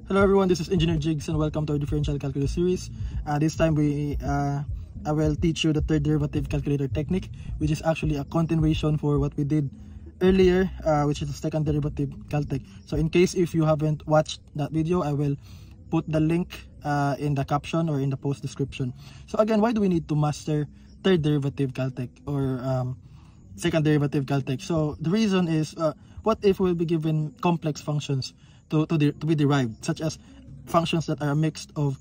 Hello everyone, this is Engineer Jigs and welcome to our differential calculus series. This time I will teach you the third derivative calculator technique, which is actually a continuation for what we did earlier, which is the second derivative caltech. So in case if you haven't watched that video, I will put the link in the caption or in the post description. So again, why do we need to master third derivative caltech or second derivative caltech? So the reason is, what if we'll be given complex functions to be derived, such as functions that are a mix of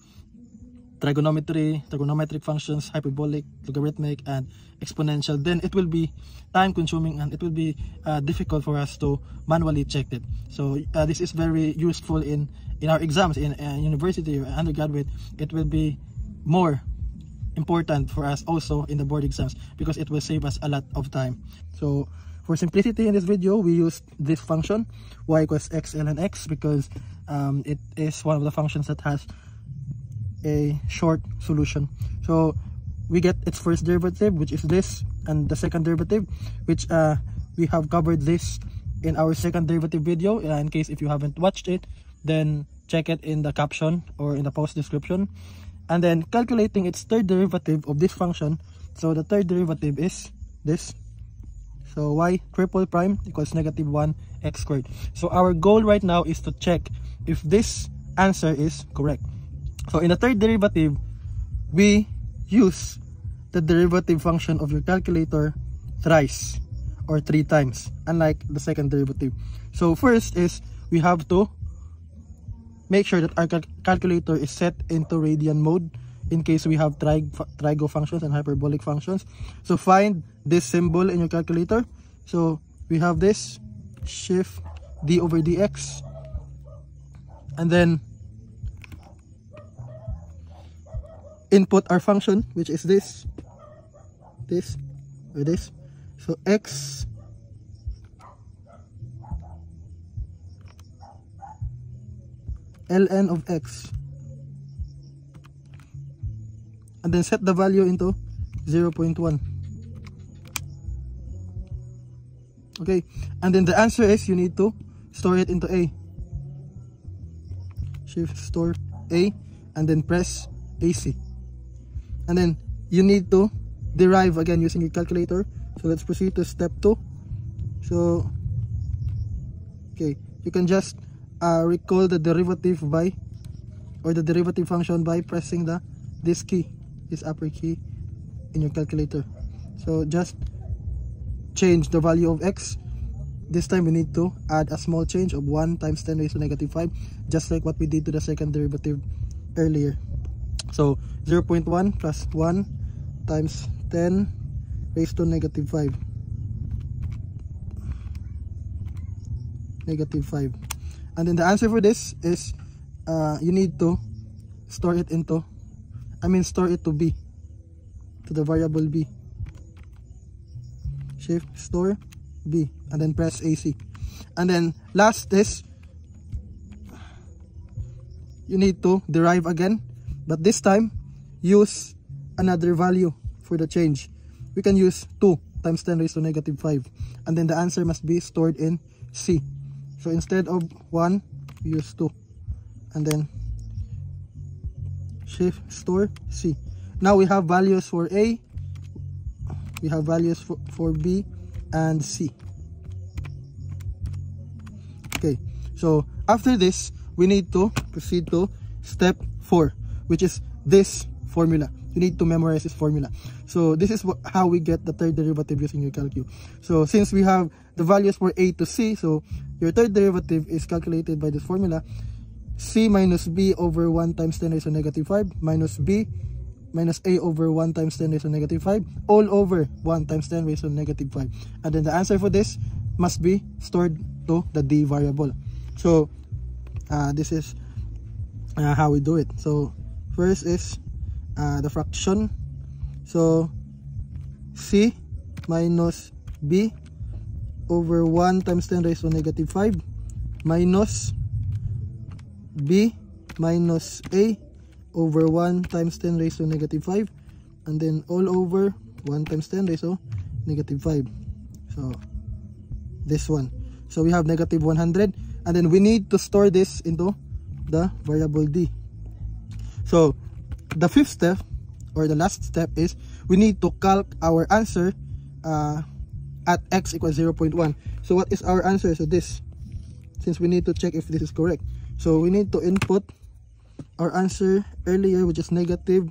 trigonometric functions, hyperbolic, logarithmic, and exponential. Then it will be time consuming and it will be difficult for us to manually check it. So this is very useful in our exams in university or undergraduate. It will be more important for us also in the board exams because it will save us a lot of time. So for simplicity in this video, we used this function y equals x ln x because it is one of the functions that has a short solution. So we get its first derivative, which is this, and the second derivative, which we have covered this in our second derivative video. In case if you haven't watched it, then check it in the caption or in the post description. And then calculating its third derivative of this function. So the third derivative is this. So y triple prime equals -1 x squared. So our goal right now is to check if this answer is correct. So in the third derivative, we use the derivative function of your calculator thrice or 3 times, unlike the second derivative. So first is we have to make sure that our calculator is set into radian mode in case we have trigo functions and hyperbolic functions. So find this symbol in your calculator. So we have this, shift d over dx, and then input our function, which is this or this. So x ln of x, and then set the value into 0.1. Okay, and then the answer is you need to store it into a. Shift store a and then press AC. And then you need to derive again using your calculator. So let's proceed to step 2. So okay, you can just recall the derivative by, or the derivative function by pressing this key, this upper key in your calculator. So just change the value of x. This time we need to add a small change of 1 times 10 raised to -5, just like what we did to the second derivative earlier. So 0.1 plus 1 times 10 raised to -5. -5. And then the answer for this is you need to store it to b, to the variable b. Shift store b and then press AC. And then last is you need to derive again, but this time use another value for the change. We can use 2 times 10 raised to -5, and then the answer must be stored in C. So instead of 1, we use 2, and then shift store C. Now we have values for A, we have values for B and C. Okay, so after this we need to proceed to step 4, which is this formula. You need to memorize this formula. So this is how we get the third derivative using your calcu. So since we have the values for A to C, so your third derivative is calculated by this formula: C minus B over 1 times 10 raised to -5 minus B minus A over 1 times 10 raised to -5 all over 1 times 10 raised to -5. And then the answer for this must be stored to the D variable. So this is how we do it. So first is the fraction. So C minus B over 1 times 10 raised to -5 minus B minus A over 1 times 10 raised to -5, and then all over 1 times 10 raised to -5. So this one. So we have -100, and then we need to store this into the variable d. So the fifth step, or the last step, is we need to calc our answer at x equals 0.1. So what is our answer? So this, since we need to check if this is correct, so we need to input our answer earlier, which is negative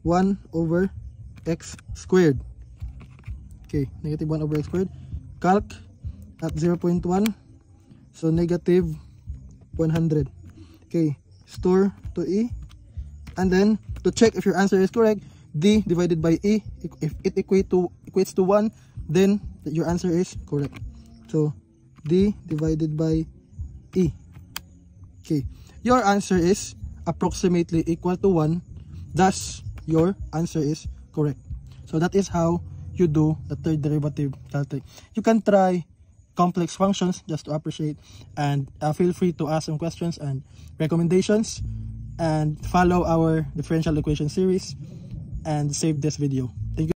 1 over x squared. Okay, negative 1 over x squared. Calc at 0.1, so negative 100. Okay, store to e, and then to check if your answer is correct, d divided by e. If it equates to 1, then your answer is correct. So d divided by e. Okay, your answer is approximately equal to 1, thus your answer is correct. So that is how you do the third derivative calculate. You can try complex functions just to appreciate, and feel free to ask some questions and recommendations, and follow our differential equation series and save this video. Thank you.